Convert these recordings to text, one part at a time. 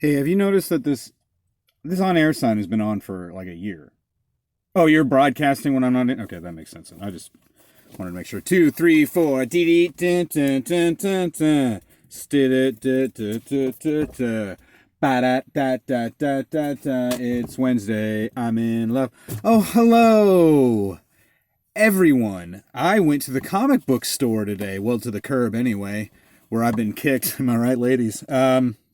Hey, have you noticed that this on air sign has been on for like a year? Oh, you're broadcasting when I'm not in. Okay, that makes sense. I just wanted to make sure. 2, 3, 4. Dee dee dun dun dun dun dun. Stid it ba da da da da da da. It's Wednesday. I'm in love. Oh, hello, everyone. I went to the comic book store today. Well, to the curb anyway, where I've been kicked. Am I right, ladies?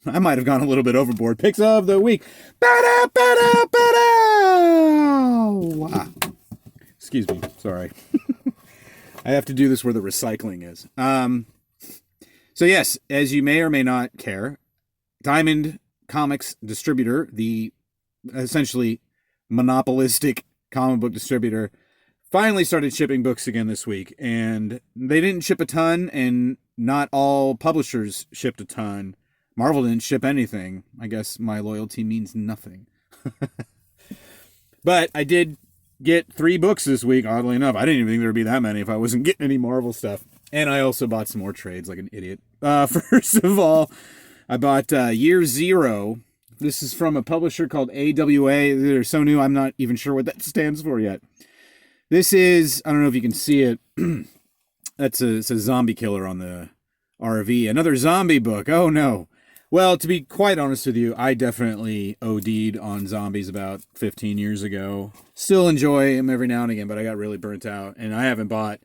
I might have gone a little bit overboard. Picks of the week. Ba-da, ba-da, ba-da! Excuse me. Sorry. I have to do this where the recycling is. So yes, as you may or may not care, Diamond Comics distributor, the essentially monopolistic comic book distributor, finally started shipping books again this week. And they didn't ship a ton, and not all publishers shipped a ton. Marvel didn't ship anything. I guess my loyalty means nothing. But I did get 3 books this week, oddly enough. I didn't even think there would be that many if I wasn't getting any Marvel stuff. And I also bought some more trades like an idiot. First of all, I bought Year Zero. This is from a publisher called AWA. They're so new, I'm not even sure what that stands for yet. This is, I don't know if you can see it. It's a zombie killer on the RV. Another zombie book. Oh no. Well, to be quite honest with you, I definitely OD'd on zombies about 15 years ago. Still enjoy them every now and again, but I got really burnt out. And I haven't bought...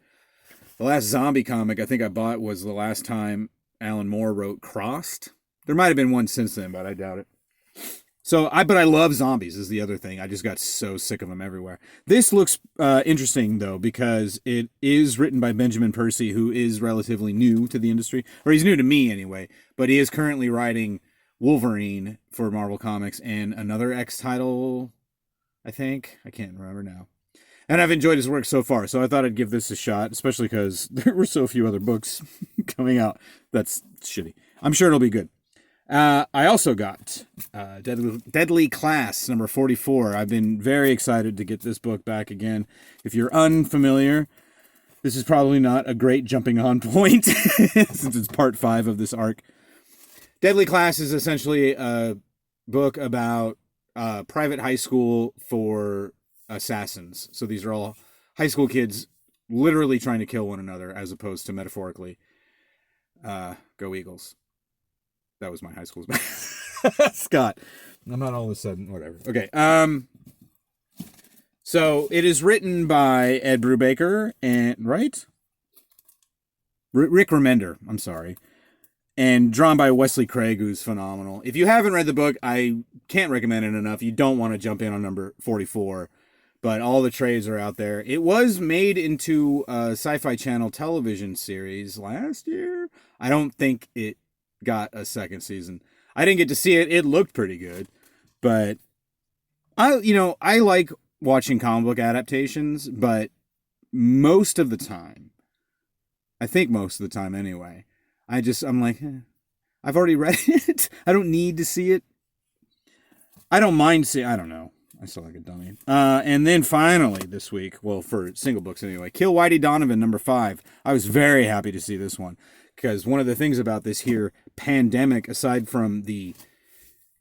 The last zombie comic I think I bought was the last time Alan Moore wrote Crossed. There might have been one since then, but I doubt it. But I love zombies is the other thing. I just got so sick of them everywhere. This looks interesting, though, because it is written by Benjamin Percy, who is relatively new to the industry. Or he's new to me, anyway. But he is currently writing Wolverine for Marvel Comics and another X title, I think. I can't remember now. And I've enjoyed his work so far, so I thought I'd give this a shot, especially because there were so few other books coming out. That's shitty. I'm sure it'll be good. I also got Deadly Class number 44. I've been very excited to get this book back again. If you're unfamiliar, this is probably not a great jumping on point since it's part 5 of this arc. Deadly Class is essentially a book about private high school for assassins. So these are all high school kids literally trying to kill one another as opposed to metaphorically. Go Eagles. That was my high school's Scott. I'm not all of a sudden, whatever. Okay. So it is written by Ed Brubaker and, right? Rick Remender. I'm sorry. And drawn by Wesley Craig, who's phenomenal. If you haven't read the book, I can't recommend it enough. You don't want to jump in on number 44, but all the trades are out there. It was made into a Sci-Fi Channel television series last year. I don't think it got a second season. I didn't get to see it. It looked pretty good, but I like watching comic book adaptations, but most of the time, I think most of the time anyway, I'm like, I've already read it. I don't need to see it. I don't mind seeing, I don't know. I still like a dummy. And then finally this week, well, for single books anyway, Kill Whitey Donovan number 5. I was very happy to see this one. Because one of the things about this here pandemic, aside from the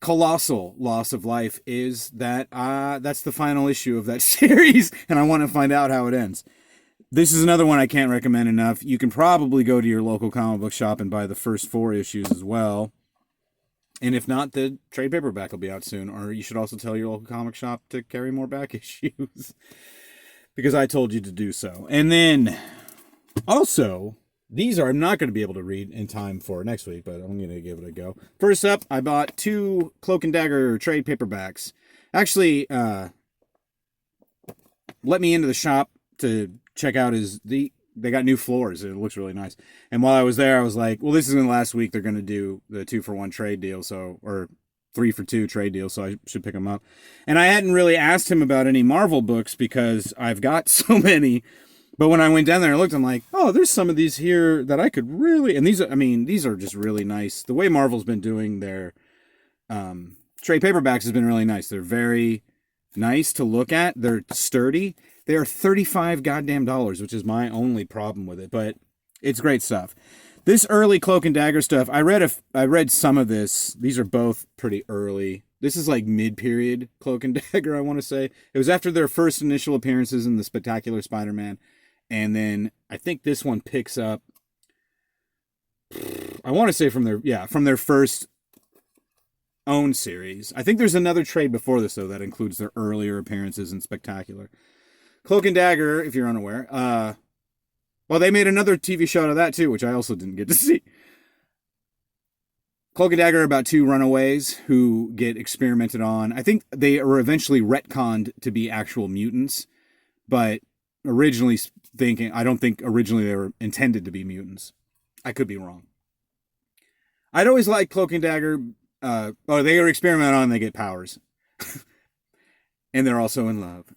colossal loss of life, is that that's the final issue of that series, and I want to find out how it ends. This is another one I can't recommend enough. You can probably go to your local comic book shop and buy the first 4 issues as well. And if not, the trade paperback will be out soon. Or you should also tell your local comic shop to carry more back issues. Because I told you to do so. And then, also... These I'm not going to be able to read in time for next week, but I'm going to give it a go. First up, I bought 2 Cloak and Dagger trade paperbacks. Actually, let me into the shop to check out they got new floors. It looks really nice. And while I was there, I was like, well, this isn't last week. They're going to do the 2-for-1 trade deal, or 3-for-2 trade deal, so I should pick them up. And I hadn't really asked him about any Marvel books because I've got so many. But when I went down there and looked, I'm like, oh, there's some of these here that I could really... And these are just really nice. The way Marvel's been doing their trade paperbacks has been really nice. They're very nice to look at. They're sturdy. They are $35 goddamn dollars, which is my only problem with it. But it's great stuff. This early Cloak and Dagger stuff, I read some of this. These are both pretty early. This is like mid-period Cloak and Dagger, I want to say. It was after their first initial appearances in the Spectacular Spider-Man. And then I think this one picks up, I want to say from their first own series. I think there's another trade before this, though, that includes their earlier appearances in Spectacular. Cloak and Dagger, if you're unaware, well, they made another TV show out of that, too, which I also didn't get to see. Cloak and Dagger are about two runaways who get experimented on. I think they were eventually retconned to be actual mutants, but originally I don't think originally they were intended to be mutants. I could be wrong. I'd always liked Cloak and Dagger. They are experimented on, they get powers. And they're also in love.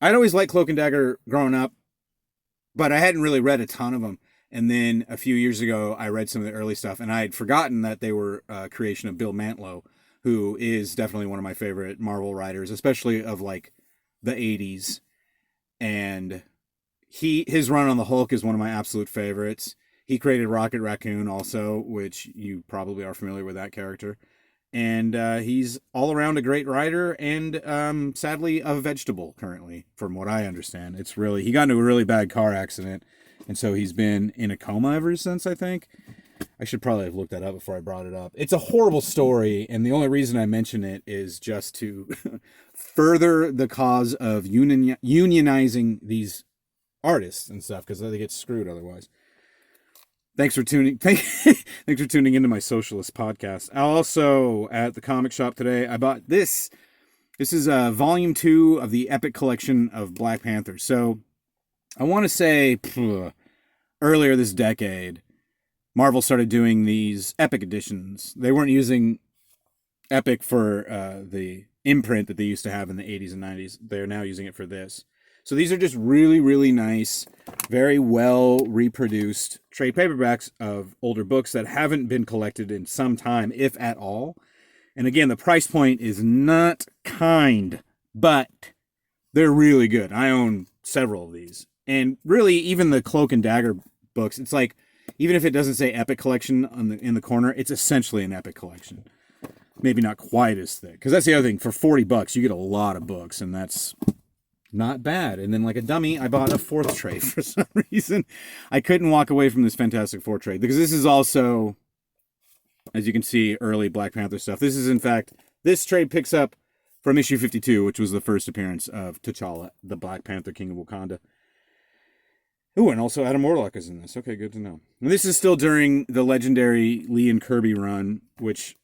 I'd always liked Cloak and Dagger growing up, but I hadn't really read a ton of them. And then a few years ago, I read some of the early stuff, and I had forgotten that they were a creation of Bill Mantlo, who is definitely one of my favorite Marvel writers, especially of like the 80s. And his run on the Hulk is one of my absolute favorites. He created Rocket Raccoon also, which you probably are familiar with that character. And he's all around a great writer and sadly a vegetable currently, from what I understand. He got into a really bad car accident, and so he's been in a coma ever since, I think. I should probably have looked that up before I brought it up. It's a horrible story, and the only reason I mention it is just to further the cause of unionizing these artists and stuff, because they get screwed otherwise. Thanks for tuning. Thanks for tuning into my socialist podcast. Also, at the comic shop today, I bought this. This is volume 2 of the Epic Collection of Black Panther. So, I want to say earlier this decade, Marvel started doing these Epic editions. They weren't using Epic for the imprint that they used to have in the 80s and 90s. They're now using it for this. So these are just really, really nice, very well reproduced trade paperbacks of older books that haven't been collected in some time, if at all. And again, the price point is not kind, but they're really good. I own several of these. And really, even the Cloak and Dagger books, it's like, even if it doesn't say Epic Collection in the corner, it's essentially an Epic Collection. Maybe not quite as thick. Because that's the other thing. For $40, you get a lot of books, and that's not bad. And then like a dummy, I bought a 4th trade for some reason. I couldn't walk away from this Fantastic Four trade because this is also, as you can see, early Black Panther stuff. This is, in fact, this trade picks up from issue 52, which was the first appearance of T'Challa, the Black Panther, King of Wakanda. Ooh, and also Adam Warlock is in this. Okay, good to know. And this is still during the legendary Lee and Kirby run, which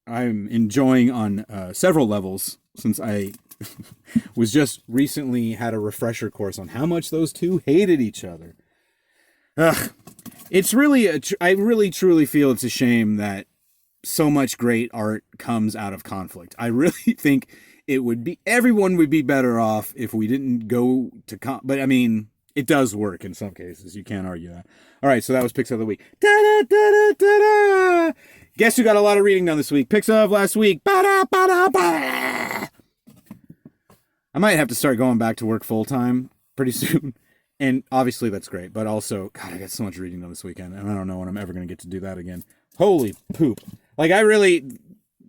I'm enjoying on several levels, since I was just recently had a refresher course on how much those two hated each other. It's really, I really truly feel it's a shame that so much great art comes out of conflict. I really think everyone would be better off if we didn't go to but I mean, it does work in some cases. You can't argue that. All right, so that was Picks of the Week. Da-da-da-da-da-da! Guess who got a lot of reading done this week? Picks of last week. Ba-da-ba-da-ba! I might have to start going back to work full-time pretty soon. And obviously that's great. But also, God, I got so much reading done this weekend. And I don't know when I'm ever going to get to do that again. Holy poop. Like,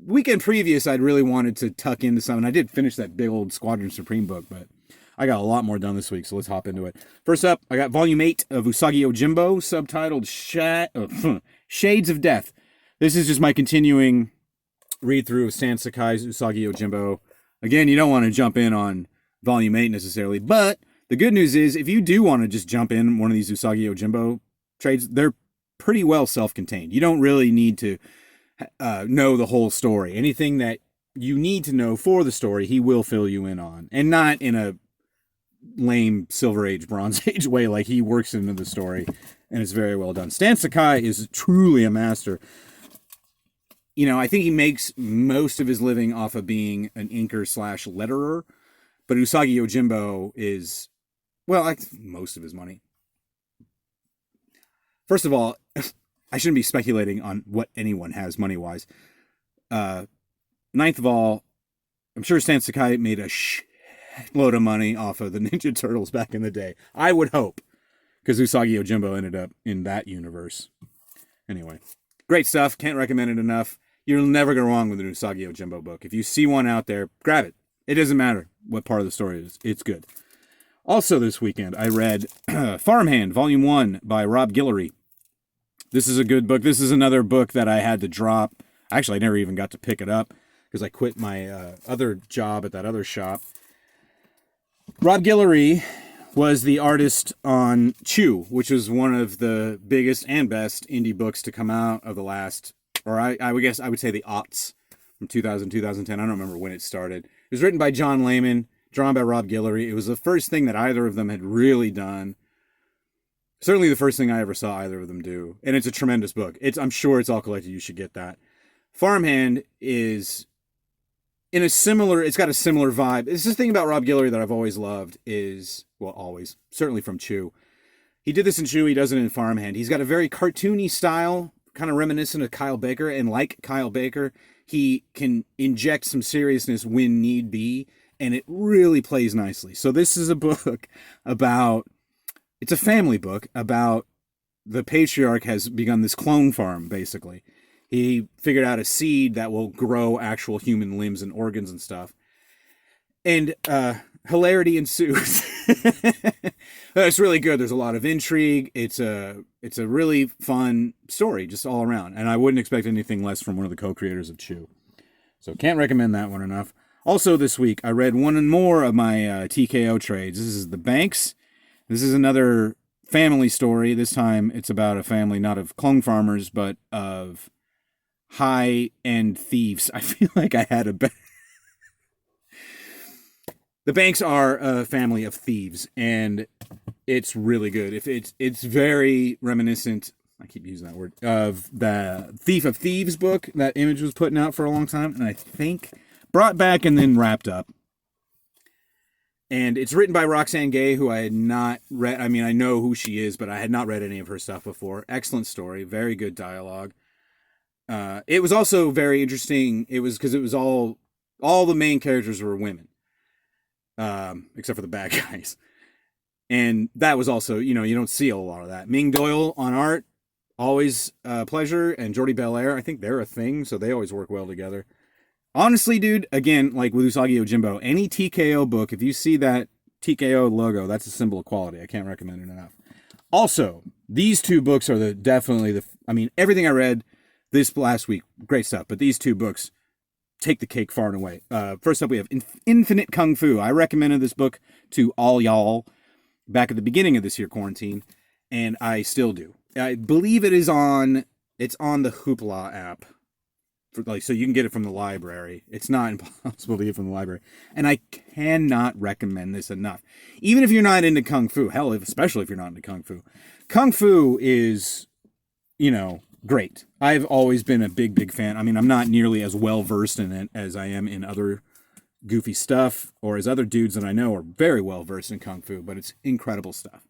weekend previous, I'd really wanted to tuck into something. I did finish that big old Squadron Supreme book, but I got a lot more done this week, so let's hop into it. First up, I got Volume 8 of Usagi Yojimbo, subtitled Shades of Death. This is just my continuing read-through of Stan Sakai's Usagi Yojimbo. Again, you don't want to jump in on Volume 8 necessarily, but the good news is, if you do want to just jump in one of these Usagi Yojimbo trades, they're pretty well self-contained. You don't really need to know the whole story. Anything that you need to know for the story, he will fill you in on. And not in a lame Silver Age, Bronze Age way. Like, he works into the story, and it's very well done. Stan Sakai is truly a master. You know, I think he makes most of his living off of being an inker / letterer, but Usagi Yojimbo is, well, like most of his money. First of all, I shouldn't be speculating on what anyone has money-wise. Ninth of all, I'm sure Stan Sakai made a load of money off of the Ninja Turtles back in the day. I would hope. because Usagi Yojimbo ended up in that universe. Anyway, great stuff. Can't recommend it enough. You're never going wrong with an Usagi Yojimbo book. If you see one out there, grab it. It doesn't matter what part of the story it is. It's good. Also this weekend, I read Farmhand, Volume 1 by Rob Guillory. This is a good book. This is another book that I had to drop. Actually, I never even got to pick it up because I quit my other job at that other shop. Rob Guillory was the artist on Chew, which was one of the biggest and best indie books to come out of the last, or I guess I would say the aughts, from 2000, 2010. I don't remember when it started. It was written by John Layman, drawn by Rob Guillory. It was the first thing that either of them had really done. Certainly the first thing I ever saw either of them do. And it's a tremendous book. I'm sure it's all collected. You should get that. Farmhand is it's got a similar vibe. It's the thing about Rob Guillory that I've always loved is, well, always, certainly from Chew. He did this in Chew, he does it in Farmhand. He's got a very cartoony style, kind of reminiscent of Kyle Baker, and like Kyle Baker, he can inject some seriousness when need be, and it really plays nicely. So this is a book about, it's a family book about the patriarch has begun this clone farm, basically. He figured out a seed that will grow actual human limbs and organs and stuff. And hilarity ensues. It's really good. There's a lot of intrigue. It's a really fun story, just all around. And I wouldn't expect anything less from one of the co-creators of Chew. So can't recommend that one enough. Also this week, I read one more of my TKO trades. This is The Banks. This is another family story. This time it's about a family not of clone farmers, but of high-end thieves. I feel like I had a better... The Banks are a family of thieves, and it's really good. It's very reminiscent, I keep using that word, of the Thief of Thieves book that Image was putting out for a long time, and I think brought back and then wrapped up. And it's written by Roxane Gay, who I had not read. I mean, I know who she is, but I had not read any of her stuff before. Excellent story, very good dialogue. It was also very interesting. It was because it was all the main characters were women, except for the bad guys. And that was also, you don't see a lot of that. Ming Doyle on art, always a pleasure. And Jordi Belair, I think they're a thing, so they always work well together. Honestly, dude, again, like with Usagi Yojimbo, any TKO book, if you see that TKO logo, that's a symbol of quality. I can't recommend it enough. Also, these two books are everything I read this last week, great stuff. But these two books take the cake far and away. First up, we have Infinite Kung Fu. I recommended this book to all y'all back at the beginning of this year quarantine, and I still do. I believe it's on the Hoopla app. So you can get it from the library. It's not impossible to get from the library. And I cannot recommend this enough. Even if you're not into Kung Fu, hell, especially if you're not into Kung Fu. Kung Fu is, great. I've always been a big, big fan. I mean, I'm not nearly as well versed in it as I am in other goofy stuff, or as other dudes that I know are very well versed in Kung Fu, but it's incredible stuff.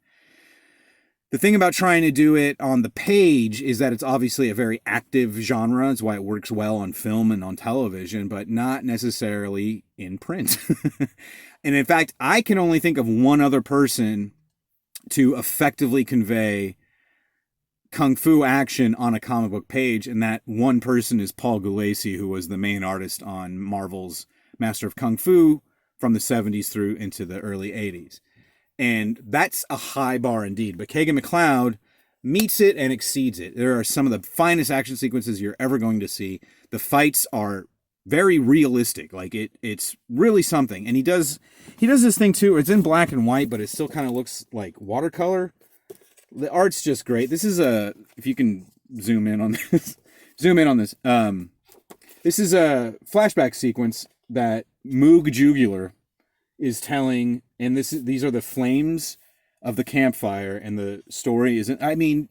The thing about trying to do it on the page is that it's obviously a very active genre. It's why it works well on film and on television, but not necessarily in print. And in fact, I can only think of one other person to effectively convey Kung Fu action on a comic book page, and that one person is Paul Gulacy, who was the main artist on Marvel's Master of Kung Fu from the 70s through into the early 80s. And that's a high bar indeed. But Kagan McLeod meets it and exceeds it. There are some of the finest action sequences you're ever going to see. The fights are very realistic. Like it's really something. And he does this thing too. It's in black and white, but it still kind of looks like watercolor. The art's just great. This is if you can zoom in on this. This is a flashback sequence that Moog Jugular is telling, and these are the flames of the campfire, and the story isn't. I mean,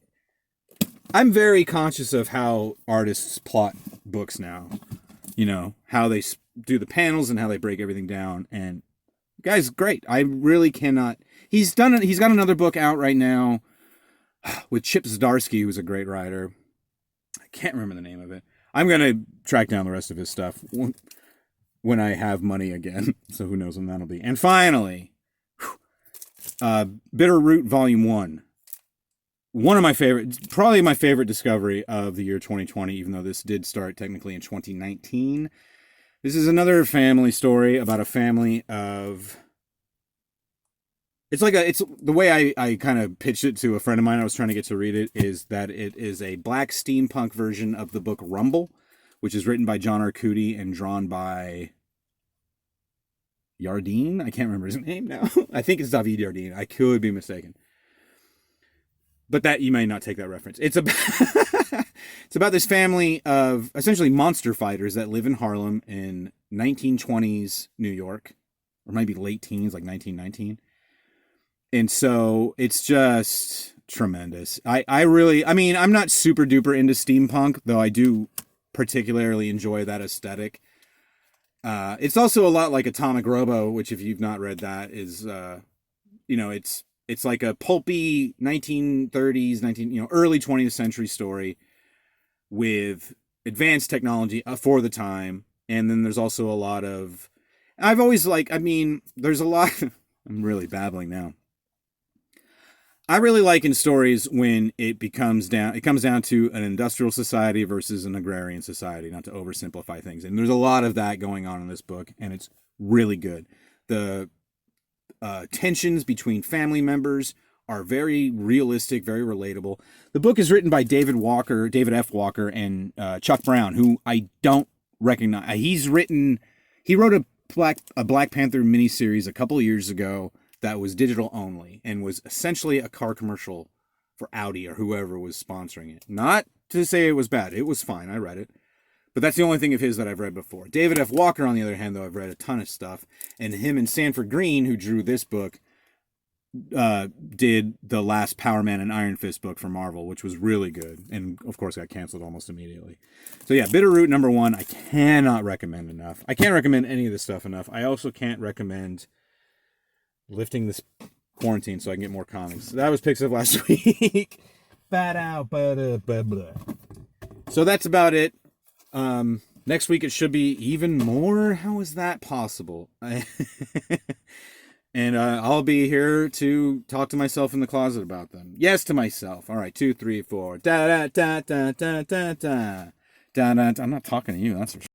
I'm very conscious of how artists plot books now. How they do the panels and how they break everything down. And the guy's great. I really cannot. He's got another book out right now with Chip Zdarsky, who's a great writer. I can't remember the name of it. I'm gonna track down the rest of his stuff when I have money again. So who knows when that'll be. And finally, Bitter Root Volume 1. one of my favorite, probably my favorite discovery of the year 2020, even though this did start technically in 2019. This is another family story about a family of. It's the way I kind of pitched it to a friend of mine. I was trying to get to read it is that it is a black steampunk version of the book Rumble, which is written by John Arcudi and drawn by Yardine. I can't remember his name now. I think it's David Yardine. I could be mistaken. But that you may not take that reference. It's about it's about this family of essentially monster fighters that live in Harlem in 1920s New York, or maybe late teens, like 1919. And so it's just tremendous. I mean, I'm not super duper into steampunk, though I do particularly enjoy that aesthetic. It's also a lot like Atomic Robo, which if you've not read that is, it's like a pulpy 1930s, early 20th century story with advanced technology for the time. And then there's also a lot of, there's a lot, I'm really babbling now. I really like in stories when it comes down to an industrial society versus an agrarian society, not to oversimplify things. And there's a lot of that going on in this book, and it's really good. The tensions between family members are very realistic, very relatable. The book is written by David F. Walker, and Chuck Brown, who I don't recognize. He wrote a Black Panther miniseries a couple of years ago that was digital only and was essentially a car commercial for Audi or whoever was sponsoring it. Not to say it was bad. It was fine. I read it. But that's the only thing of his that I've read before. David F. Walker, on the other hand, though, I've read a ton of stuff. And him and Sanford Green, who drew this book, did the last Power Man and Iron Fist book for Marvel, which was really good. And, of course, got canceled almost immediately. So, yeah, Bitterroot #1, I cannot recommend enough. I can't recommend any of this stuff enough. I also can't recommend lifting this quarantine so I can get more comics. That was Picks of last week. Bad out. So that's about it. Next week it should be even more. How is that possible? And I'll be here to talk to myself in the closet about them. Yes, to myself. All right, 2, 3, 4. Da da da da da da da da. I'm not talking to you. That's for sure.